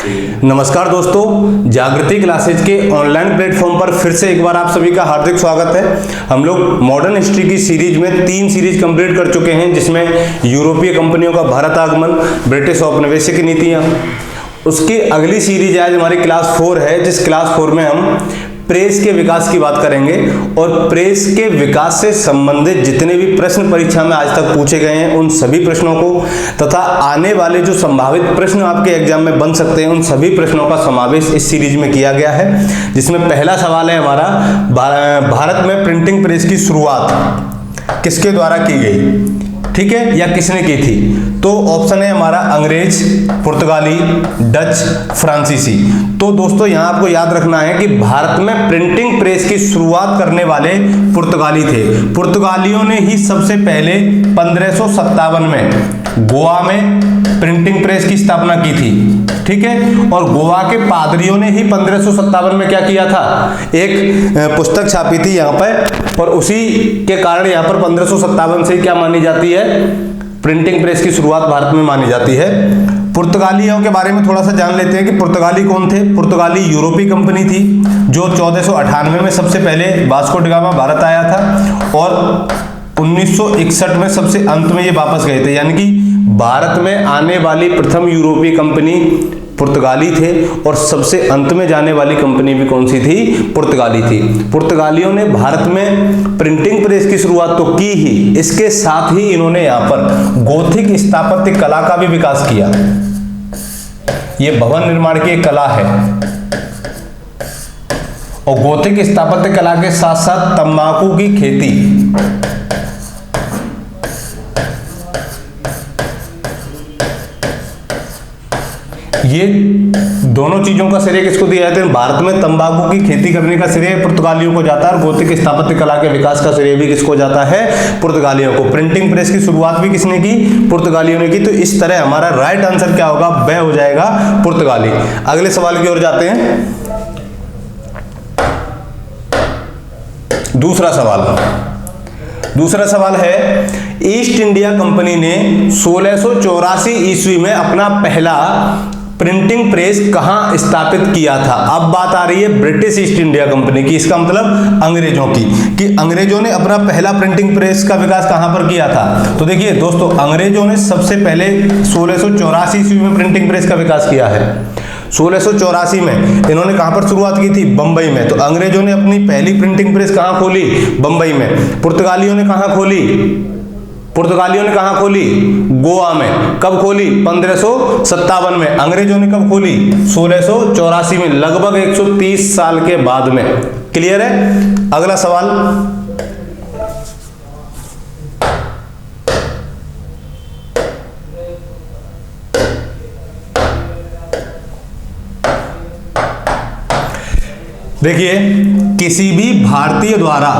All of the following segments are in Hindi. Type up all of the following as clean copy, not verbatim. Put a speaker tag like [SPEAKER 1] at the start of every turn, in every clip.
[SPEAKER 1] नमस्कार दोस्तों, जागृति क्लासेज के ऑनलाइन प्लेटफॉर्म पर फिर से एक बार आप सभी का हार्दिक स्वागत है। हम लोग मॉडर्न हिस्ट्री की सीरीज में 3 सीरीज कंप्लीट कर चुके हैं, जिसमें यूरोपीय कंपनियों का भारत आगमन, ब्रिटिश औपनिवेशिक नीतियां। उसकी अगली सीरीज आज हमारी क्लास 4 है, जिस क्लास 4 में हम प्रेस के विकास की बात करेंगे और प्रेस के विकास से संबंधित जितने भी प्रश्न परीक्षा में आज तक पूछे गए हैं उन सभी प्रश्नों को तथा आने वाले जो संभावित प्रश्न आपके एग्जाम में बन सकते हैं उन सभी प्रश्नों का समावेश इस सीरीज में किया गया है। जिसमें पहला सवाल है हमारा, भारत में प्रिंटिंग प्रेस की शुरुआत किसके द्वारा की गई, ठीक है, या किसने की थी? तो ऑप्शन है हमारा अंग्रेज, पुर्तगाली, डच, फ्रांसीसी। तो दोस्तों यहाँ आपको याद रखना है कि भारत में प्रिंटिंग प्रेस की शुरुआत करने वाले पुर्तगाली थे। पुर्तगालियों ने ही सबसे पहले 1557 में गोवा में प्रिंटिंग प्रेस की स्थापना की थी, ठीक है। और गोवा के पादरियों ने ही 1557 में क्या किया था, एक पुस्तक छापी थी यहाँ पर, और उसी के कारण यहाँ पर 1557 से क्या मानी जाती है, प्रिंटिंग प्रेस की शुरुआत भारत में मानी जाती है। पुर्तगालियों के बारे में थोड़ा सा जान लेते हैं कि पुर्तगाली कौन थे। पुर्तगाली यूरोपीय कंपनी थी जो 1498 में सबसे पहले वास्को डी गामा भारत आया था और 1961 में सबसे अंत में ये वापस गए थे। यानी कि भारत में आने वाली प्रथम यूरोपीय कंपनी पुर्तगाली थे और सबसे अंत में जाने वाली कंपनी भी कौन सी थी, पुर्तगाली थी। पुर्तगालियों ने भारत में प्रिंटिंग प्रेस की शुरुआत तो की ही, इसके साथ ही इन्होंने यहाँ पर गोथिक स्थापत्य कला का भी विकास किया। ये भवन निर्माण की एक कला है और गोथिक स्थापत्य कला के साथ साथ तंबाकू की खेती, ये दोनों चीजों का श्रेय किसको दिया जाता है? भारत में तंबाकू की खेती करने का श्रेय पुर्तगालियों को जाता है और गोथिक स्थापत्य कला के विकास का श्रेय भी किसको जाता है? पुर्तगालियों को। प्रिंटिंग प्रेस की शुरुआत भी किसने की? पुर्तगालियों ने की। तो इस तरह हमारा राइट आंसर क्या होगा, वह हो जाएगा पुर्तगाली। अगले सवाल की ओर जाते हैं। दूसरा सवाल है, ईस्ट इंडिया कंपनी ने 1684 ईस्वी में अपना पहला प्रिंटिंग प्रेस कहां स्थापित किया था? अब बात आ रही है ब्रिटिश ईस्ट इंडिया कंपनी की, इसका मतलब अंग्रेजों की, कि अंग्रेजों ने अपना पहला प्रिंटिंग प्रेस का विकास कहां पर किया था? तो देखिए दोस्तों, अंग्रेजों ने सबसे पहले 1684 ईस्वी में प्रिंटिंग प्रेस का विकास किया है। 1684 में इन्होंने कहां पर शुरुआत की थी? बंबई में। तो अंग्रेजों ने अपनी पहली प्रिंटिंग प्रेस कहां खोली? बंबई में। पुर्तगालियों ने कहां खोली? गोवा में। कब खोली? 1557 में। अंग्रेजों ने कब खोली? 1684 में, लगभग 130 साल के बाद में। क्लियर है? अगला सवाल, देखिए, किसी भी भारतीय द्वारा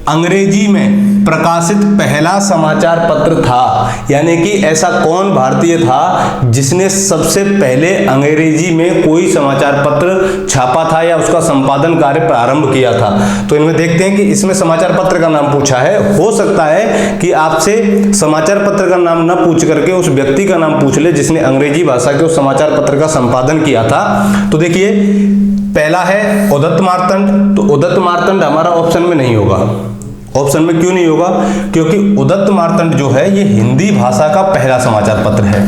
[SPEAKER 1] अंग्रेजी में प्रकाशित पहला समाचार पत्र था, यानी कि ऐसा कौन भारतीय था जिसने सबसे पहले अंग्रेजी में कोई समाचार पत्र छापा था या उसका संपादन कार्य प्रारंभ किया था? तो इनमें देखते हैं कि इसमें समाचार पत्र का नाम पूछा है। हो सकता है कि आपसे समाचार पत्र का नाम ना पूछ करके उस व्यक्ति का नाम पूछ ले जिसने अंग्रेजी भाषा के उस समाचार पत्र का संपादन किया था। तो देखिए, पहला है उदत्त मार्तंड। तो उदत्त मार्तंड हमारा ऑप्शन में नहीं होगा। ऑप्शन में क्यों नहीं होगा? क्योंकि उदत्त मार्तंड जो है ये हिंदी भाषा का पहला समाचार पत्र है।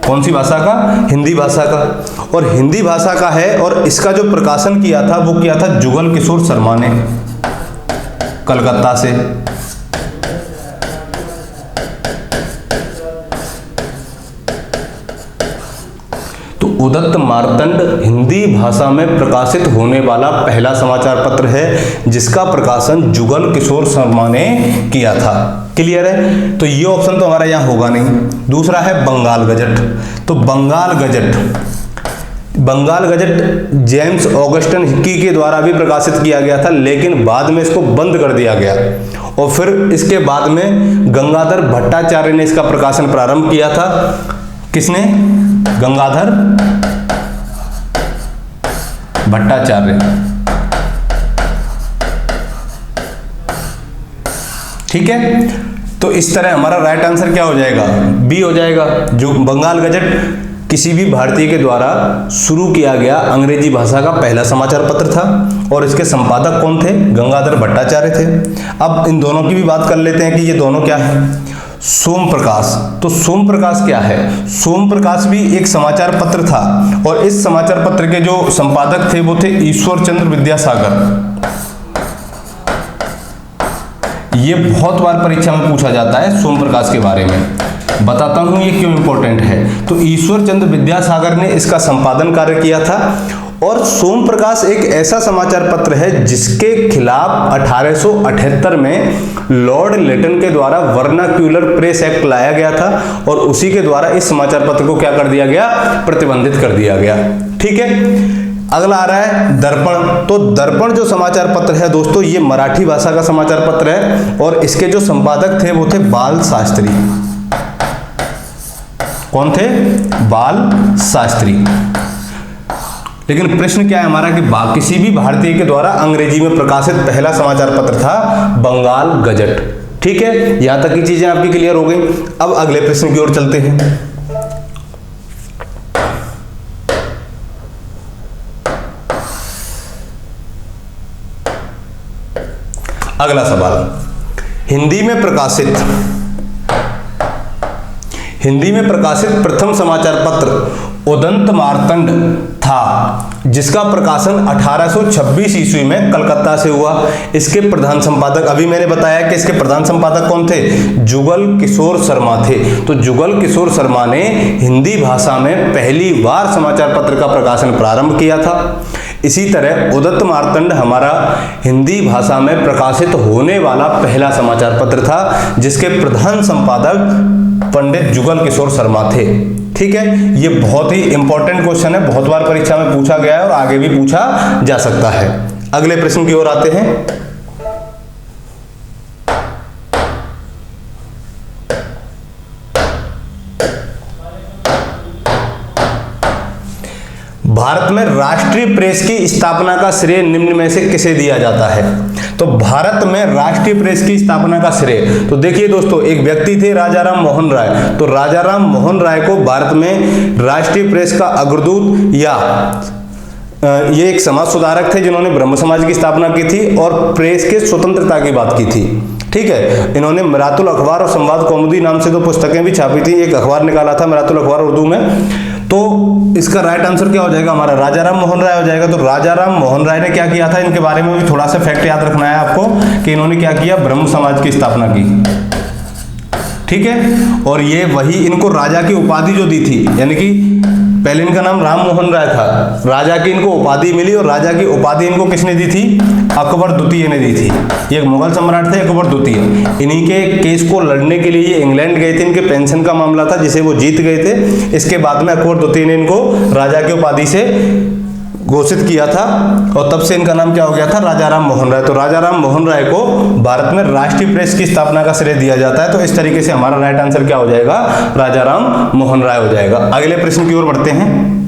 [SPEAKER 1] कौन सी भाषा का? हिंदी भाषा का। और हिंदी भाषा का है और इसका जो प्रकाशन किया था वो किया था जुगल किशोर शर्मा ने, कलकत्ता से। उदत्त मार्तंड हिंदी भाषा में प्रकाशित होने वाला पहला समाचार पत्र है जिसका प्रकाशन जुगल किशोर शर्मा ने किया था। क्लियर है? तो ये ऑप्शन तो हमारा यहाँ होगा नहीं। दूसरा है बंगाल गजट। तो Bengal Gazette James Augustus Hicky के द्वारा भी प्रकाशित किया गया था, लेकिन बाद में इसको बंद कर दिया गया और फिर इसके बाद में गंगाधर भट्टाचार्य ने इसका प्रकाशन प्रारंभ किया था। किसने? गंगाधर भट्टाचार्य। ठीक है। तो इस तरह हमारा राइट आंसर क्या हो जाएगा, बी हो जाएगा। जो बंगाल गजट किसी भी भारतीय के द्वारा शुरू किया गया अंग्रेजी भाषा का पहला समाचार पत्र था और इसके संपादक कौन थे, गंगाधर भट्टाचार्य थे। अब इन दोनों की भी बात कर लेते हैं कि ये दोनों क्या है, सोम प्रकाश। तो सोम प्रकाश क्या है, सोम प्रकाश भी एक समाचार पत्र था और इस समाचार पत्र के जो संपादक थे वो थे ईश्वर चंद्र विद्यासागर। ये बहुत बार परीक्षा में पूछा जाता है सोम प्रकाश के बारे में, बताता हूं ये क्यों इंपॉर्टेंट है। तो ईश्वर चंद्र विद्यासागर ने इसका संपादन कार्य किया था और सोम प्रकाश एक ऐसा समाचार पत्र है जिसके खिलाफ 1878 में लॉर्ड लेटन के द्वारा वर्नाक्यूलर प्रेस एक्ट लाया गया था और उसी के द्वारा इस समाचार पत्र को क्या कर दिया गया, प्रतिबंधित कर दिया गया। ठीक है, अगला आ रहा है दर्पण। तो दर्पण जो समाचार पत्र है दोस्तों, ये मराठी भाषा का समाचार पत्र है और इसके जो संपादक थे वो थे बाल शास्त्री। कौन थे, बाल शास्त्री। लेकिन प्रश्न क्या है हमारा कि किसी भी भारतीय के द्वारा अंग्रेजी में प्रकाशित पहला समाचार पत्र था बंगाल गजट। ठीक है, यहां तक की चीजें आपकी क्लियर हो गई। अब अगले प्रश्न की ओर चलते हैं। अगला सवाल, हिंदी में प्रकाशित प्रथम समाचार पत्र उदंत मार्तंड था जिसका प्रकाशन 1826 ईस्वी में कलकत्ता से हुआ। इसके प्रधान संपादक, अभी मैंने बताया कि इसके प्रधान संपादक कौन थे, जुगल किशोर शर्मा थे। तो जुगल किशोर शर्मा ने हिंदी भाषा में पहली बार समाचार पत्र का प्रकाशन प्रारंभ किया था। इसी तरह उदंत मार्तंड हमारा हिंदी भाषा में प्रकाशित होने वाला पहला समाचार पत्र था जिसके प्रधान संपादक पंडित जुगल किशोर शर्मा थे। ठीक है, ये बहुत ही इंपॉर्टेंट क्वेश्चन है, बहुत बार परीक्षा में पूछा गया है और आगे भी पूछा जा सकता है। अगले प्रश्न की ओर आते हैं। भारत में राष्ट्रीय प्रेस की स्थापना का श्रेय निम्न में से किसे दिया जाता है। तो भारत में राष्ट्रीय प्रेस की स्थापना का श्रेय, तो देखिए दोस्तों, एक व्यक्ति थे राजाराम मोहन राय। तो राजाराम मोहन राय को भारत में राष्ट्रीय प्रेस का अग्रदूत, या ये एक समाज सुधारक थे जिन्होंने ब्रह्म समाज की स्थापना की थी और प्रेस के स्वतंत्रता की बात की थी। ठीक है, इन्होंने मिरातुल अखबार और संवाद कौमुदी नाम से दो पुस्तकें भी छापी थी, एक अखबार निकाला था मिरातुल अखबार उर्दू में। तो इसका राइट आंसर क्या हो जाएगा हमारा, राजाराम मोहन राय हो जाएगा। तो राजाराम मोहन राय ने क्या किया था, इनके बारे में भी थोड़ा सा फैक्ट याद रखना है आपको कि इन्होंने क्या किया, ब्रह्म समाज की स्थापना की। ठीक है, और ये वही इनको राजा की उपाधि जो दी थी, यानी कि पहले इनका नाम राम मोहन राय था, राजा की इनको उपाधि मिली और राजा की उपाधि इनको किसने दी थी, अकबर द्वितीय ने दी थी। ये मुगल सम्राट थे अकबर द्वितीय। इन्हीं के केस को लड़ने के लिए ये इंग्लैंड गए थे, इनके पेंशन का मामला था जिसे वो जीत गए थे। इसके बाद में अकबर द्वितीय ने इनको राजा की उपाधि से घोषित किया था और तब से इनका नाम क्या हो गया था, राजाराम मोहन राय। तो राजाराम मोहन राय को भारत में राष्ट्रीय प्रेस की स्थापना का श्रेय दिया जाता है। तो इस तरीके से हमारा राइट आंसर क्या हो जाएगा, राजाराम मोहन राय हो जाएगा। अगले प्रश्न की ओर बढ़ते हैं।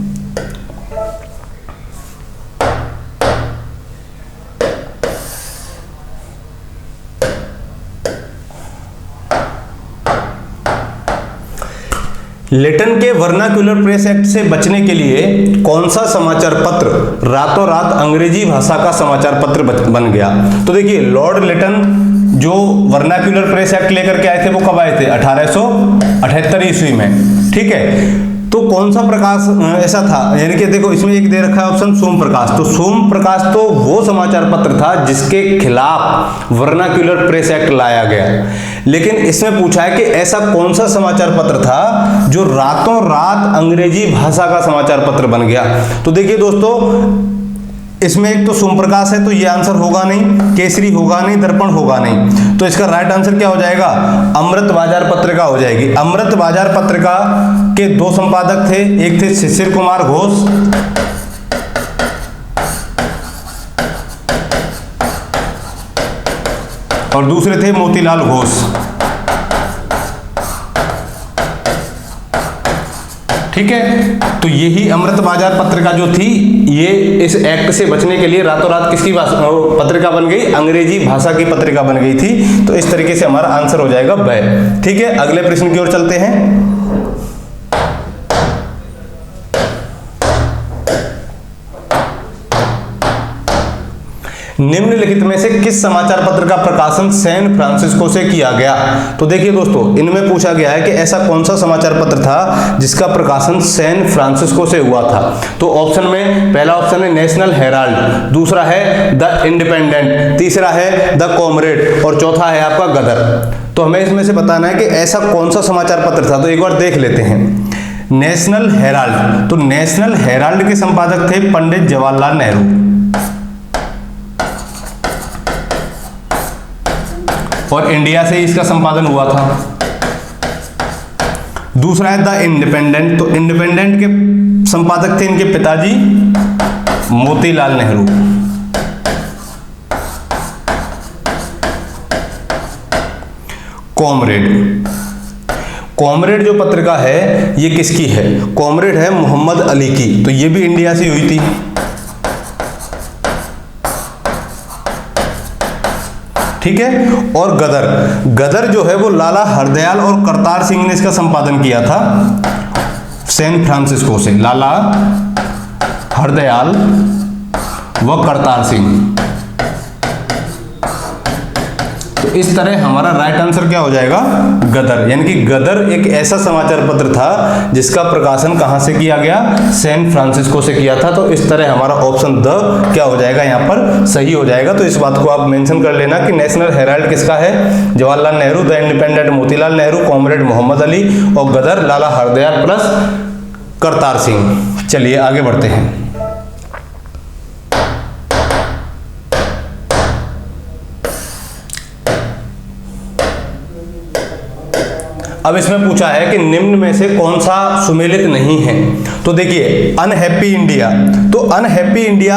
[SPEAKER 1] लेटन के वर्नाक्यूलर प्रेस एक्ट से बचने के लिए कौन सा समाचार पत्र रातों रात अंग्रेजी भाषा का समाचार पत्र बन गया। तो देखिए, लॉर्ड लेटन जो वर्नाक्यूलर प्रेस एक्ट लेकर के आए थे वो कब आए थे, 1878 ईस्वी में। ठीक है, तो कौन सा प्रकाश ऐसा था, यानी कि देखो इसमें एक दे रखा है ऑप्शन सोम प्रकाश। तो सोम प्रकाश तो वो समाचार पत्र था जिसके खिलाफ वर्नाक्यूलर प्रेस एक्ट लाया गया। लेकिन इसमें पूछा है कि ऐसा कौन सा समाचार पत्र था जो रातों रात अंग्रेजी भाषा का समाचार पत्र बन गया। तो देखिए दोस्तों, इसमें एक तो सोम प्रकाश है, तो ये आंसर होगा नहीं, केसरी होगा नहीं, दर्पण होगा नहीं। तो इसका राइट आंसर क्या हो जाएगा, अमृत बाजार पत्रिका हो जाएगी। अमृत बाजार पत्रिका के दो संपादक थे, एक थे शिशिर कुमार घोष और दूसरे थे मोतीलाल घोष। ठीक है। तो यही अमृत बाजार पत्रिका जो थी, ये इस एक्ट से बचने के लिए रातों रात किसकी पत्रिका बन गई, अंग्रेजी भाषा की पत्रिका बन गई थी। तो इस तरीके से हमारा आंसर हो जाएगा ब। ठीक है, अगले प्रश्न की ओर चलते हैं। निम्नलिखित में से किस समाचार पत्र का प्रकाशन सैन फ्रांसिस्को से किया गया? तो देखिए दोस्तों, इनमें पूछा गया है कि ऐसा कौन सा समाचार पत्र था जिसका प्रकाशन सैन फ्रांसिस्को से हुआ था। तो ऑप्शन में पहला ऑप्शन है नेशनल हेराल्ड, दूसरा है द इंडिपेंडेंट, तीसरा है द कॉमरेड और चौथा है आपका गदर। तो हमें इसमें से बताना है कि ऐसा कौन सा समाचार पत्र था। तो एक बार देख लेते हैं। नेशनल हेराल्ड, तो नेशनल हेराल्ड के संपादक थे पंडित जवाहरलाल नेहरू, और इंडिया से इसका संपादन हुआ था। दूसरा है द इंडिपेंडेंट, तो इंडिपेंडेंट के संपादक थे इनके पिताजी मोतीलाल नेहरू। कॉमरेड, कॉमरेड जो पत्रिका है ये किसकी है? कॉमरेड है मोहम्मद अली की, तो ये भी इंडिया से हुई थी। ठीक है, और गदर, गदर जो है वो लाला हरदयाल और करतार सिंह ने इसका संपादन किया था सैन फ्रांसिस्को से, लाला हरदयाल व करतार सिंह। तो इस तरह हमारा राइट आंसर क्या हो जाएगा? गदर, यानी कि गदर एक ऐसा समाचार पत्र था जिसका प्रकाशन कहां से किया गया? सैन फ्रांसिस्को से किया था। तो इस तरह हमारा ऑप्शन द क्या हो जाएगा? यहाँ पर सही हो जाएगा। तो इस बात को आप मेंशन कर लेना कि नेशनल हेराल्ड किसका है? Jawaharlal Nehru, the Independent Motilal Nehru, Comrade Mohammed Ali और गदर लाला हरदयाल प्लस करतार सिंह। चलिए आगे बढ़ते हैं। अब इसमें पूछा है कि निम्न में से कौन सा सुमेलित नहीं है। तो देखिए अनहैप्पी इंडिया, तो अनहैप्पी इंडिया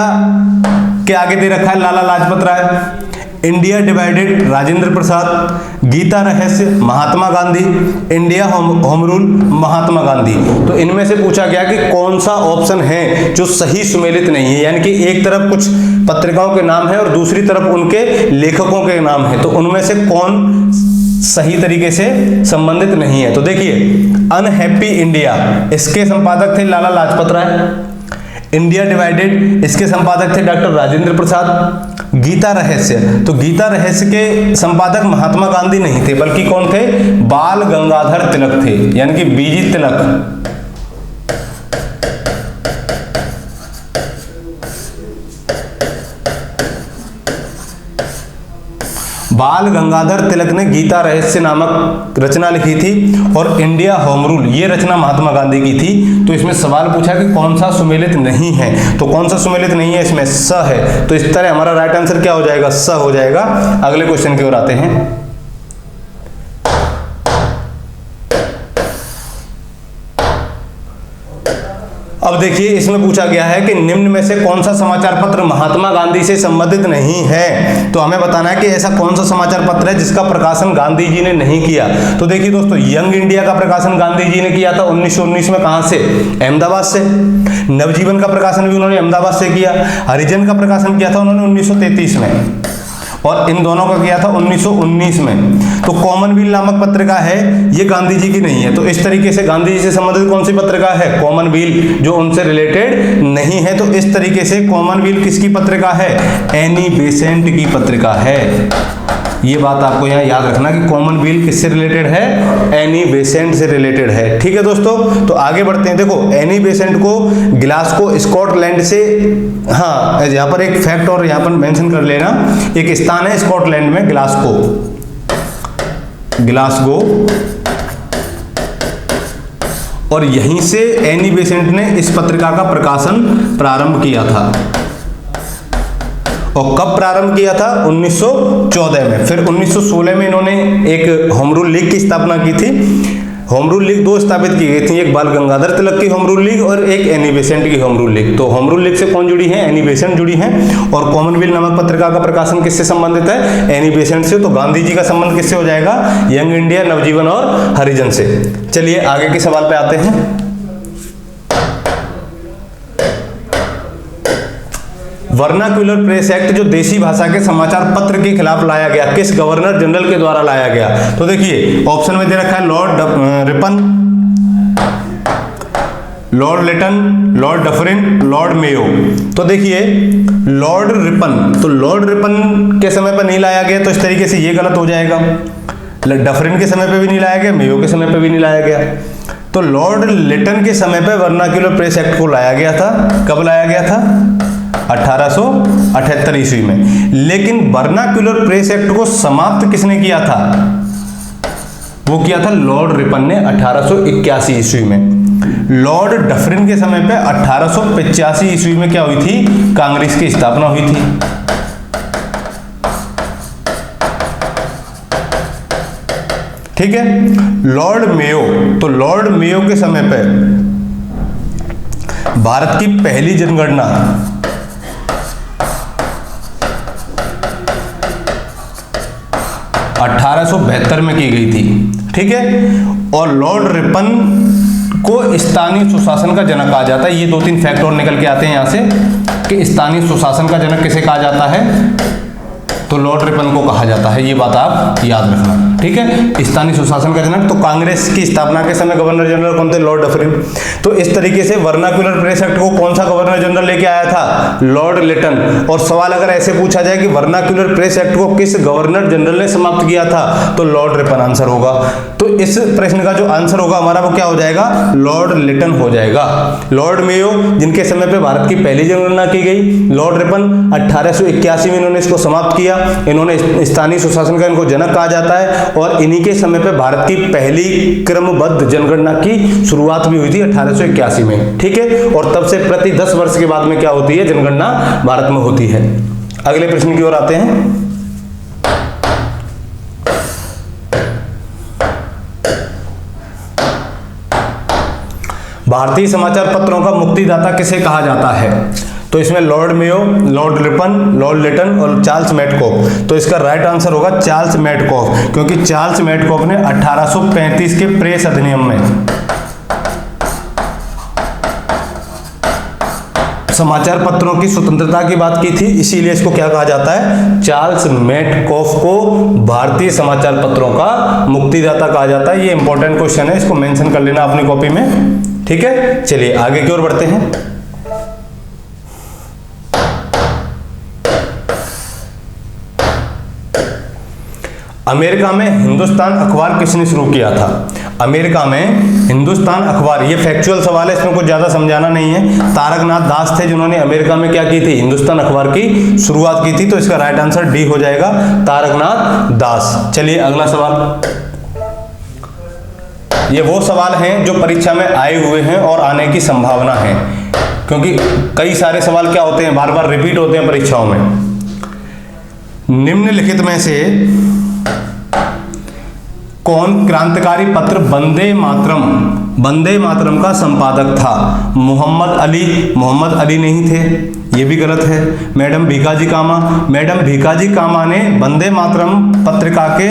[SPEAKER 1] के आगे दे रखा है लाला लाजपत राय, इंडिया डिवाइडेड राजेंद्र प्रसाद, गीता रहस्य Mahatma Gandhi, India home rule Mahatma Gandhi. तो इनमें से पूछा गया कि कौन सा ऑप्शन है जो सही सुमेलित नहीं है, यानी कि एक तरफ कुछ पत्रिकाओं के नाम है और दूसरी तरफ उनके लेखकों के नाम है, तो उनमें से कौन सही तरीके से संबंधित नहीं है। तो देखिए अनहैप्पी इंडिया, इसके संपादक थे लाला लाजपत राय, इंडिया डिवाइडेड इसके संपादक थे डॉक्टर राजेंद्र प्रसाद, गीता रहस्य, तो गीता रहस्य के संपादक महात्मा गांधी नहीं थे बल्कि कौन थे? बाल गंगाधर तिलक थे, यानी कि बीजी तिलक। बाल गंगाधर तिलक ने गीता रहस्य नामक रचना लिखी थी और इंडिया होम रूल ये रचना महात्मा गांधी की थी। तो इसमें सवाल पूछा कि कौन सा सुमेलित नहीं है, तो कौन सा सुमेलित नहीं है? इसमें स है। तो इस तरह हमारा राइट आंसर क्या हो जाएगा? स हो जाएगा। अगले क्वेश्चन की ओर आते हैं। अब देखिए इसमें पूछा गया है कि निम्न में से कौन सा समाचार पत्र महात्मा गांधी से संबंधित नहीं है। तो हमें बताना है कि ऐसा कौन सा समाचार पत्र है जिसका प्रकाशन गांधी जी ने नहीं किया। तो देखिए दोस्तों, यंग इंडिया का प्रकाशन गांधी जी ने किया था 1919 में। कहां से? अहमदाबाद से। नवजीवन का प्रकाशन भी उन्होंने अहमदाबाद से किया। हरिजन का प्रकाशन किया था उन्होंने 1933 में, और इन दोनों का किया था 1919 में। तो कॉमनवेल्थ नामक पत्रिका है, ये गांधी जी की नहीं है। तो इस तरीके से गांधी जी से संबंधित कौन सी पत्रिका है? कॉमनवेल्थ, जो उनसे रिलेटेड नहीं है। तो इस तरीके से कॉमनवेल्थ किसकी पत्रिका है? एनी बेसेंट की पत्रिका है। ये बात आपको यहाँ याद रखना कि कॉमनवेल्थ किससे रिलेटेड है? एनी बेसेंट से रिलेटेड है। ठीक है दोस्तों, तो आगे बढ़ते हैं। देखो एनी बेसेंट को ग्लासगो स्कॉटलैंड से, हाँ यहाँ पर एक फैक्ट और यहाँ पर मेंशन कर लेना, एक स्थान है स्कॉटलैंड में ग्लासगो, और यहीं से एनी बेसेंट ने इस पत्रिका का प्रकाशन प्रारंभ किया था। और कब प्रारंभ किया था? 1914 में। फिर 1916 में इन्होंने एक होम रूल लीग की स्थापना की थी। होम रूल लीग दो स्थापित की गई थी, एक बाल गंगाधर तिलक की होम रूल लीग और एक एनी बेसेंट की होम रूल लीग। तो होम रूल लीग से कौन जुड़ी है? एनी बेसेंट जुड़ी है। और कॉमनवेल्थ नामक पत्रिका का प्रकाशन किससे संबंधित है? एनी बेसेंट से। तो गांधी जी का संबंध किससे हो जाएगा? यंग इंडिया, नवजीवन और हरिजन से। चलिए आगे के सवाल पे आते हैं। वर्नाक्यूलर प्रेस एक्ट जो देसी भाषा के समाचार पत्र के खिलाफ लाया गया, किस गवर्नर जनरल के द्वारा लाया गया? तो देखिए ऑप्शन में दे रखा है Lord Ripon, Lord Lytton, Lord Dufferin, Lord Mayo. तो देखिए लॉर्ड रिपन, तो लॉर्ड रिपन के समय पर नहीं लाया गया, तो इस तरीके से ये गलत हो जाएगा। डफरिन के समय पे भी नहीं लाया गया, मेयो के समय पे भी नहीं लाया गया। तो लॉर्ड लिटन के समय पे वर्नाक्यूलर प्रेस एक्ट को लाया गया था। कब लाया गया था? 1878 ईस्वी में। लेकिन वर्नाक्यूलर प्रेस एक्ट को समाप्त किसने किया था? वो किया था लॉर्ड रिपन ने 1881 ईस्वी में। लॉर्ड डफरिन के समय पे 1885 ईस्वी में क्या हुई थी? कांग्रेस की स्थापना हुई थी। ठीक है। लॉर्ड मेयो, तो लॉर्ड मेयो के समय पे भारत की पहली जनगणना 1872 में की गई थी। ठीक है। और लॉर्ड रिपन को स्थानीय सुशासन का जनक कहा जाता है। ये 2-3 फैक्ट और निकल के आते हैं यहां से कि स्थानीय सुशासन का जनक किसे कहा जाता है? तो लॉर्ड रिपन को कहा जाता है। ये बात आप याद रखना। ठीक है। स्थानीय सुशासन का जनक, तो कांग्रेस की स्थापना के समय गवर्नर जनरल कौन थे? Lord Dufferin. तो इस तरीके से वर्नाक्यूलर प्रेस एक्ट को कौन सा गवर्नर जनरल लेके आया था? Lord Lytton. और सवाल अगर ऐसे पूछा जाए कि वर्नाक्यूलर प्रेस एक्ट को किस गवर्नर जनरल ने समाप्त किया था, तो लॉर्ड रिपन आंसर होगा। तो इस प्रश्न का जो आंसर होगा हमारा वो क्या हो जाएगा? लॉर्ड लिटन हो जाएगा। लॉर्ड मेयो जिनके समय पे भारत की पहली जनगणना की गई, लॉर्ड रिपन 1881 में इन्होंने इसको समाप्त किया। इन्होंने स्थानीय सुशासन का इनको जनक कहा जाता है। और इन्हीं के समय पे भारत की पहली क्रमबद्ध जनगणना की शुरुआत भी हुई थी 1881 में। ठीक है। और तब से प्रति 10 वर्ष के बाद में क्या होती है? जनगणना भारत में होती है। अगले प्रश्न की ओर आते हैं। भारतीय समाचार पत्रों का मुक्तिदाता किसे कहा जाता है? तो इसमें Lord Mayo, Lord Ripon, Lord Lytton और चार्ल्स मैडकॉफ। तो इसका राइट आंसर होगा चार्ल्स मैडकॉफ, क्योंकि चार्ल्स मैडकॉफ ने 1835 के प्रेस अधिनियम में समाचार पत्रों की स्वतंत्रता की बात की थी, इसीलिए इसको क्या कहा जाता है? चार्ल्स मैडकॉफ को भारतीय समाचार पत्रों का मुक्तिदाता कहा जाता है। ये इंपॉर्टेंट क्वेश्चन है, इसको मेंशन कर लेना अपनी कॉपी में। ठीक है। चलिए आगे की ओर बढ़ते हैं। अमेरिका में हिंदुस्तान अखबार किसने शुरू किया था? अमेरिका में हिंदुस्तान अखबार, ये फैक्चुअल सवाल है, इसमें कुछ ज्यादा समझाना नहीं है। तारकनाथ दास थे जिन्होंने अमेरिका में क्या की थी? हिंदुस्तान अखबार की शुरुआत की थी। तो इसका राइट आंसर डी हो जाएगा, तारकनाथ दास। चलिए अगला सवाल। ये वो सवाल हैं जो परीक्षा में आए हुए हैं और आने की संभावना है, क्योंकि कई सारे सवाल क्या होते हैं, बार बार रिपीट होते हैं परीक्षाओं में। निम्नलिखित में से कौन क्रांतिकारी पत्र वंदे मातरम का संपादक था? मोहम्मद अली नहीं थे, ये भी गलत है। मैडम भीकाजी कामा ने वंदे मातरम पत्रिका के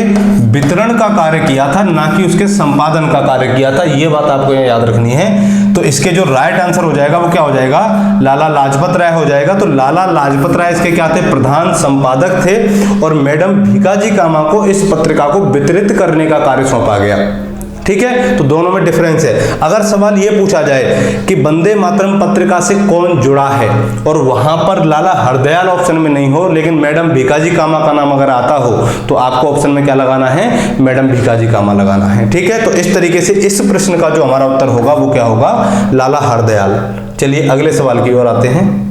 [SPEAKER 1] वितरण का कार्य किया था, ना कि उसके संपादन का कार्य किया था। ये बात आपको याद रखनी है। तो इसके जो राइट आंसर हो जाएगा वो क्या हो जाएगा? लाला लाजपत राय हो जाएगा। तो लाला लाजपत राय इसके क्या थे? प्रधान संपादक थे। और मैडम भीकाजी कामा को इस पत्रिका को वितरित करने का कार्य सौंपा गया। ठीक है। तो दोनों में डिफरेंस है। अगर सवाल ये पूछा जाए कि वंदे मातरम पत्रिका से कौन जुड़ा है और वहां पर लाला हरदयाल ऑप्शन में नहीं हो, लेकिन मैडम भीकाजी कामा का नाम अगर आता हो, तो आपको ऑप्शन में क्या लगाना है? मैडम भीकाजी कामा लगाना है। ठीक है। तो इस तरीके से इस प्रश्न का जो हमारा उत्तर होगा वो क्या होगा? लाला हरदयाल। चलिए अगले सवाल की ओर आते हैं।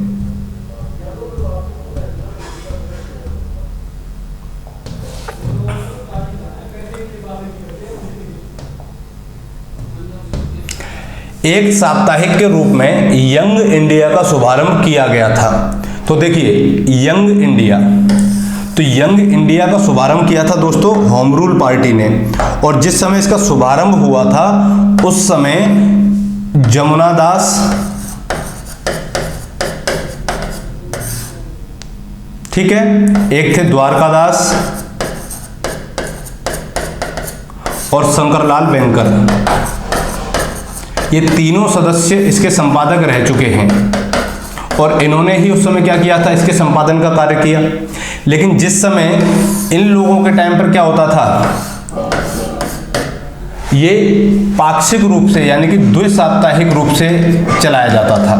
[SPEAKER 1] एक साप्ताहिक के रूप में यंग इंडिया का शुभारंभ किया गया था। तो देखिए यंग इंडिया, तो यंग इंडिया का शुभारंभ किया था दोस्तों होम रूल पार्टी ने। और जिस समय इसका शुभारंभ हुआ था उस समय जमुना दास, ठीक है, एक थे द्वारका दास और शंकरलाल बैंकर, ये तीनों सदस्य इसके संपादक रह चुके हैं। और इन्होंने ही उस समय क्या किया था, इसके संपादन का कार्य किया। लेकिन जिस समय इन लोगों के टाइम पर क्या होता था, ये पाक्षिक रूप से यानी कि द्विसाप्ताहिक रूप से चलाया जाता था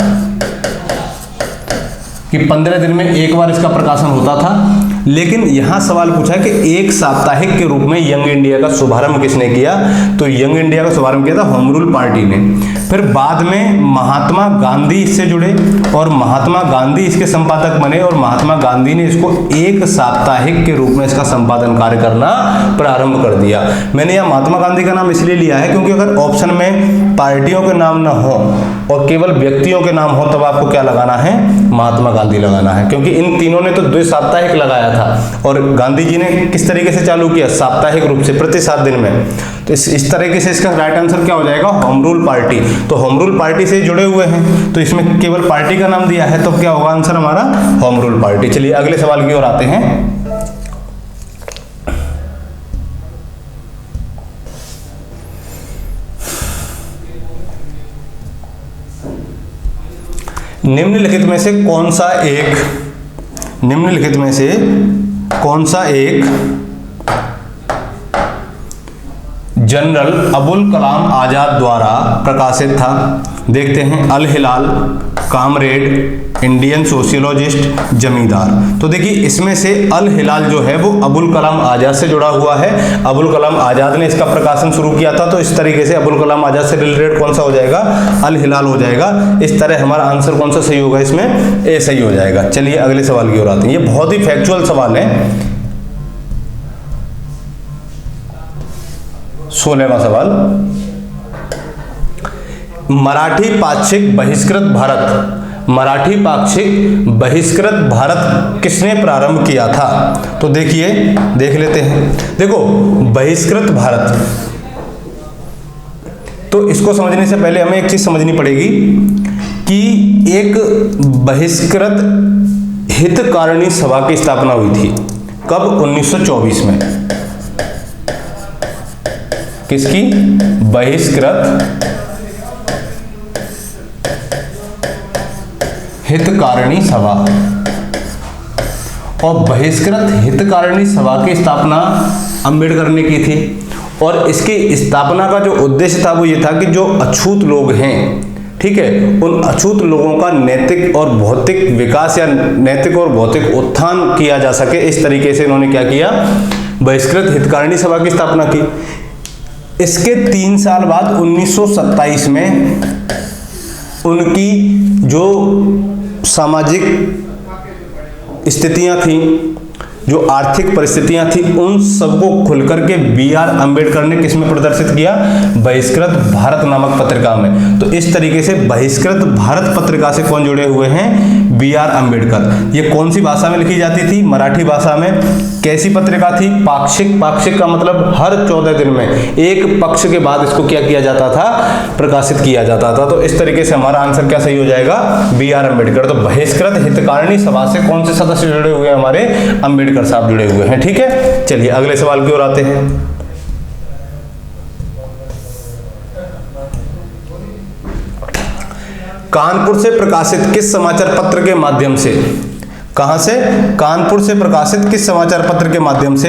[SPEAKER 1] कि 15 दिन में एक बार इसका प्रकाशन होता था। लेकिन यहां सवाल पूछा कि एक साप्ताहिक के रूप में यंग इंडिया का शुभारंभ किसने किया, तो यंग इंडिया का शुभारंभ किया था होम रूल पार्टी ने। फिर बाद में महात्मा गांधी इससे जुड़े और महात्मा गांधी इसके संपादक बने और महात्मा गांधी ने इसको एक साप्ताहिक के रूप में इसका संपादन कार्य करना प्रारंभ कर दिया। मैंने यह महात्मा गांधी का नाम इसलिए लिया है क्योंकि अगर ऑप्शन में पार्टियों के नाम ना हो और केवल व्यक्तियों के नाम हो तब आपको क्या लगाना है, महात्मा गांधी लगाना है, क्योंकि इन तीनों ने तो द्विसाप्ताहिक लगाया था और गांधी जी ने किस तरीके से चालू किया, साप्ताहिक रूप से प्रति 7 दिन में। तो इस तरीके से इसका राइट आंसर क्या हो जाएगा, होम रूल पार्टी। तो होम रूल पार्टी से जुड़े हुए हैं तो इसमें केवल पार्टी का नाम दिया है, तो क्या होगा आंसर हमारा, होम रूल पार्टी। चलिए अगले सवाल की ओर आते हैं। निम्नलिखित में से कौन सा एक जनरल अबुल कलाम आजाद द्वारा प्रकाशित था। देखते हैं, अल हिलाल, कामरेड, इंडियन सोशियोलॉजिस्ट, जमींदार। तो देखिए इसमें से अल हिलाल जो है वो अबुल कलाम आजाद से जुड़ा हुआ है। अबुल कलाम आजाद ने इसका प्रकाशन शुरू किया था, तो इस तरीके से अबुल कलाम आजाद से रिलेटेड कौन सा हो जाएगा, अल हिलाल हो जाएगा। इस तरह हमारा आंसर कौन सा सही होगा, इसमें ए सही हो जाएगा। चलिए अगले सवाल की ओर आते हैं। ये बहुत ही फैक्चुअल सवाल है। 16वां सवाल, मराठी पाक्षिक बहिष्कृत भारत किसने प्रारंभ किया था? तो देखिए, देख लेते हैं। देखो, बहिष्कृत भारत, तो इसको समझने से पहले हमें एक चीज समझनी पड़ेगी कि एक बहिष्कृत हितकारिणी सभा की स्थापना हुई थी। कब? 1924 में। किसकी? बहिष्कृत हितकारिणी सभा। और बहिष्कृत हितकारिणी सभा की स्थापना अंबेडकर ने की थी और इसकी स्थापना का जो उद्देश्य था वो ये था कि जो अछूत लोग हैं, ठीक है, उन अछूत लोगों का नैतिक और भौतिक विकास या नैतिक और भौतिक उत्थान किया जा सके। इस तरीके से इन्होंने क्या किया, बहिष्कृत हितकारिणी सभा की स्थापना की। इसके 3 साल बाद 1927 में उनकी जो सामाजिक स्थितियां थी, जो आर्थिक परिस्थितियां थी, उन सबको खुलकर के बी.आर. अंबेडकर ने किसमें प्रदर्शित किया, बहिष्कृत भारत नामक पत्रिका में। तो इस तरीके से बहिष्कृत भारत पत्रिका से कौन जुड़े हुए हैं, बी.आर. अंबेडकर। ये कौन सी भाषा में लिखी जाती थी, मराठी भाषा में। कैसी पत्रिका थी, पाक्षिक। पाक्षिक का मतलब हर 14 दिन में एक पक्ष के बाद इसको क्या किया जाता था, प्रकाशित किया जाता था। तो इस तरीके से हमारा आंसर क्या सही हो जाएगा, बी.आर. अंबेडकर। तो बहिष्कृत हितकारिणी सभा से कौन से सदस्य जुड़े हुए हैं, हमारे अंबेडकर साहब जुड़े हुए हैं। ठीक है, चलिए अगले सवाल की ओर आते हैं। कानपुर से प्रकाशित किस समाचार पत्र के माध्यम से, कहां से, कानपुर से प्रकाशित किस समाचार पत्र के माध्यम से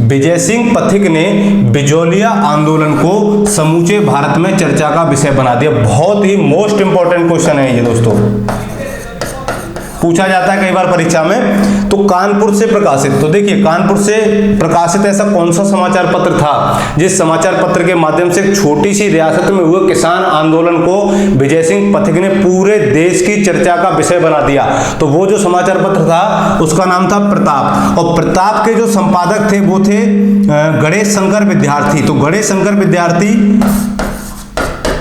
[SPEAKER 1] विजय सिंह पथिक ने बिजोलिया आंदोलन को समूचे भारत में चर्चा का विषय बना दिया? बहुत ही मोस्ट इंपॉर्टेंट क्वेश्चन है ये दोस्तों, पूछा जाता है कई बार परीक्षा में। तो कानपुर से प्रकाशित, तो देखिए कानपुर से प्रकाशित ऐसा कौन सा समाचार पत्र था जिस समाचार पत्र के माध्यम से एक छोटी सी रियासत में हुए किसान आंदोलन को विजय सिंह पथिक ने पूरे देश की चर्चा का विषय बना दिया? तो वो जो समाचार पत्र था उसका नाम था प्रताप। और प्रताप के जो संपादक थे वो थे गणेश शंकर विद्यार्थी। तो गणेश शंकर विद्यार्थी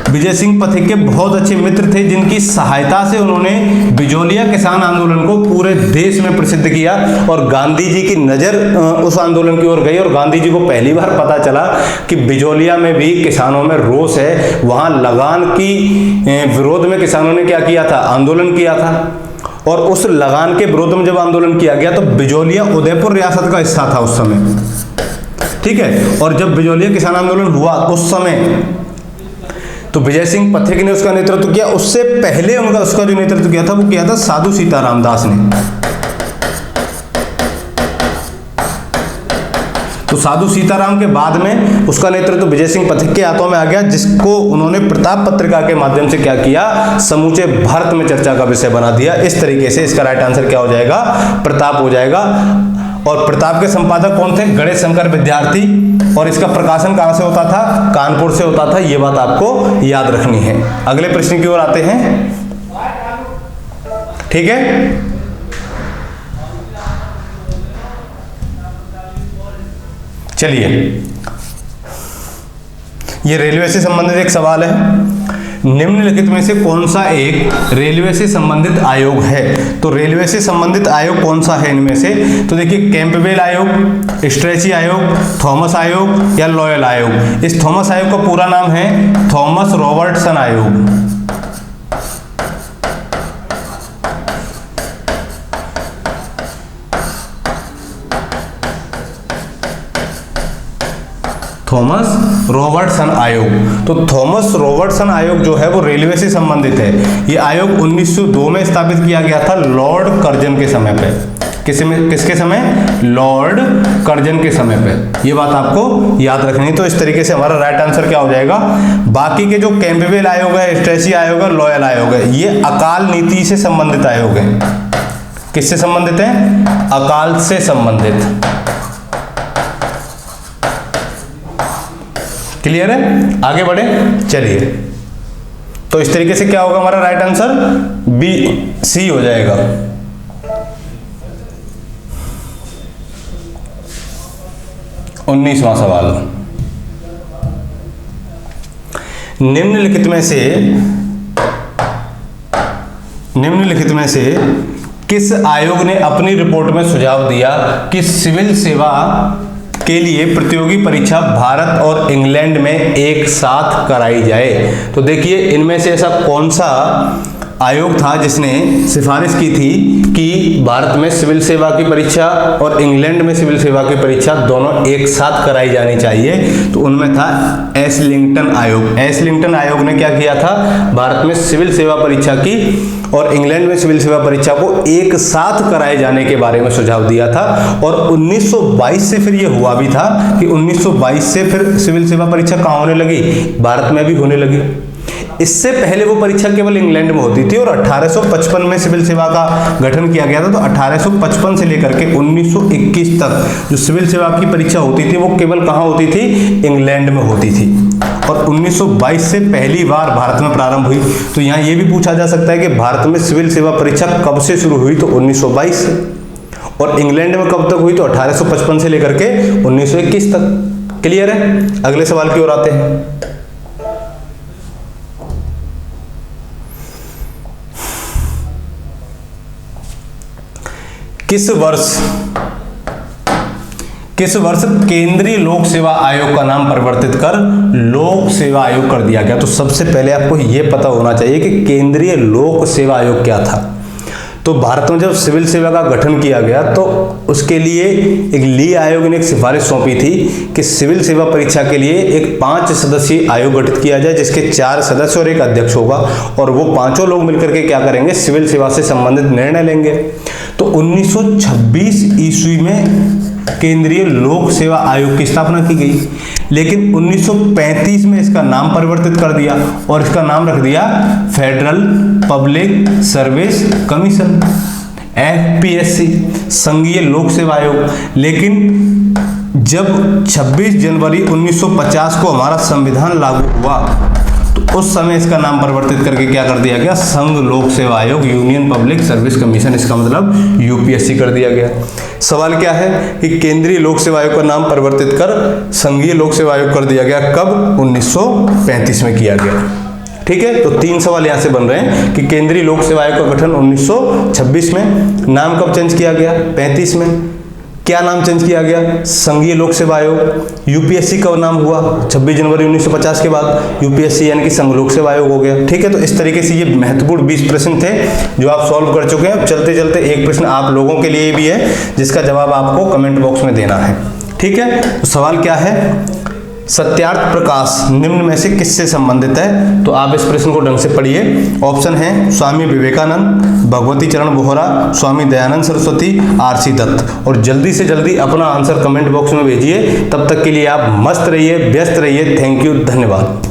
[SPEAKER 1] विजय सिंह पथिक के बहुत अच्छे मित्र थे, जिनकी सहायता से उन्होंने बिजोलिया किसान आंदोलन को पूरे देश में प्रसिद्ध किया। और गांधी जी की नज़र उस आंदोलन की ओर गई और गांधी जी को पहली बार पता चला कि बिजोलिया में भी किसानों में रोष है। वहाँ लगान की विरोध में किसानों ने क्या किया था, आंदोलन किया था। और उस लगान के विरोध में जब आंदोलन किया गया तो बिजोलिया उदयपुर रियासत का हिस्सा था उस समय, ठीक है। और जब बिजोलिया किसान आंदोलन हुआ उस समय तो विजय सिंह पथिक ने उसका नेतृत्व किया। उससे पहले उसका जो नेतृत्व किया था वो किया था साधु सीताराम दास ने। तो साधु सीताराम के बाद में उसका नेतृत्व विजय सिंह पथिक के हाथों में आ गया, जिसको उन्होंने प्रताप पत्रिका के माध्यम से क्या किया, समूचे भारत में चर्चा का विषय बना दिया। इस तरीके से इसका राइट आंसर क्या हो जाएगा, प्रताप हो जाएगा। और प्रताप के संपादक कौन थे, गणेश शंकर विद्यार्थी। और इसका प्रकाशन कहां से होता था, कानपुर से होता था। यह बात आपको याद रखनी है। अगले प्रश्न की ओर आते हैं, ठीक है। चलिए, ये रेलवे से संबंधित एक सवाल है। निम्नलिखित में से कौन सा एक रेलवे से संबंधित आयोग है। तो रेलवे से संबंधित आयोग कौन सा है इनमें से, तो देखिए कैंपबेल आयोग, स्ट्रेची आयोग, थॉमस आयोग या लॉयल आयोग। इस थॉमस आयोग का पूरा नाम है थॉमस रॉबर्टसन आयोग। थॉमस रॉबर्टसन आयोग। तो थॉमस रॉबर्टसन आयोग जो है वो रेलवे से संबंधित है। ये आयोग 1902 में स्थापित किया गया था लॉर्ड कर्जन के समय पे। किसके समय, लॉर्ड कर्जन के समय पे। ये बात आपको याद रखनी है। तो इस तरीके से हमारा राइट आंसर क्या हो जाएगा। बाकी के जो कैंपबेल आयोग है, स्ट्रेची आयोग है, लॉयल आयोग है, ये अकाल नीति से संबंधित आयोग है। किससे संबंधित है, अकाल से संबंधित। क्लियर है, आगे बढ़े। चलिए, तो इस तरीके से क्या होगा हमारा राइट आंसर, बी सी हो जाएगा। उन्नीसवां सवाल, निम्नलिखित में से किस आयोग ने अपनी रिपोर्ट में सुझाव दिया कि सिविल सेवा के लिए प्रतियोगी परीक्षा भारत और इंग्लैंड में एक साथ कराई जाए। तो देखिए, इनमें से ऐसा कौन सा आयोग था जिसने सिफारिश की थी कि भारत में सिविल सेवा की परीक्षा और इंग्लैंड में सिविल सेवा की परीक्षा दोनों एक साथ कराई जानी चाहिए। तो उनमें था एसलिंगटन आयोग। एसलिंगटन आयोग ने क्या किया था, भारत में सिविल सेवा परीक्षा की और इंग्लैंड में सिविल सेवा परीक्षा को एक साथ कराए जाने के बारे में सुझाव दिया था। और 1922 से फिर ये हुआ भी था कि 1922 से फिर सिविल सेवा परीक्षा कहाँ होने लगी, भारत में भी होने लगी। इससे पहले वो परीक्षा केवल इंग्लैंड में होती थी और 1855 में सिविल सेवा का गठन किया गया था। तो 1855 से लेकर के 1921 तक जो सिविल सेवा की परीक्षा होती थी वो केवल कहाँ होती थी, इंग्लैंड में होती थी। और 1922 से पहली बार भारत में प्रारंभ हुई। तो यहाँ ये भी पूछा जा सकता है कि भारत में सिविल सेवा परीक्षा कब से शुरू हुई, तो 1922 से। और इंग्लैंड में कब तक हुई, तो 1855 से लेकर के 1921 तक। क्लियर है, अगले सवाल की ओर आते हैं। किस वर्ष केंद्रीय लोक सेवा आयोग का नाम परिवर्तित कर लोक सेवा आयोग कर दिया गया। तो सबसे पहले आपको यह पता होना चाहिए कि केंद्रीय लोक सेवा आयोग क्या था। तो भारत में जब सिविल सेवा का गठन किया गया तो उसके लिए एक ली आयोग ने एक सिफारिश सौंपी थी कि सिविल सेवा परीक्षा के लिए एक 5 सदस्यीय आयोग गठित किया जाए, जिसके 4 सदस्य और एक अध्यक्ष होगा। और वो 5 लोग मिलकर के क्या करेंगे, सिविल सेवा से संबंधित निर्णय लेंगे। तो 1926 ईस्वी में केंद्रीय लोक सेवा आयोग की स्थापना की गई, लेकिन 1935 में इसका नाम परिवर्तित कर दिया और इसका नाम रख दिया federal public service commission, FPSC, संघीय लोक सेवा आयोग। लेकिन जब 26 जनवरी 1950 को हमारा संविधान लागू हुआ तो उस समय इसका नाम परिवर्तित करके क्या कर दिया गया, संघ लोक सेवा आयोग, यूनियन पब्लिक सर्विस कमीशन, इसका मतलब UPSC कर दिया गया। सवाल क्या है कि केंद्रीय लोक सेवा आयोग का नाम परिवर्तित कर संघीय लोक सेवा आयोग कर दिया गया, कब, 1935 में किया गया। ठीक है, तो 3 सवाल यहां से बन रहे हैं कि केंद्रीय लोक सेवा आयोग का गठन 1926 में, नाम कब चेंज किया गया, 35 में, क्या नाम चेंज किया गया, संघीय लोक सेवा आयोग। UPSC का नाम हुआ 26 जनवरी 1950 के बाद UPSC यानी कि संघ लोक सेवा आयोग हो गया। ठीक है, तो इस तरीके से ये महत्वपूर्ण 20 प्रश्न थे जो आप सॉल्व कर चुके हैं। चलते चलते एक प्रश्न आप लोगों के लिए भी है जिसका जवाब आपको कमेंट बॉक्स में देना है। ठीक है, तो सवाल क्या है, सत्यार्थ प्रकाश निम्न में से किससे संबंधित है? तो आप इस प्रश्न को ढंग से पढ़िए। ऑप्शन है स्वामी विवेकानंद, भगवती चरण बोहरा, स्वामी दयानंद सरस्वती, आरसी दत्त। और जल्दी से जल्दी अपना आंसर कमेंट बॉक्स में भेजिए। तब तक के लिए आप मस्त रहिए, व्यस्त रहिए। थैंक यू, धन्यवाद।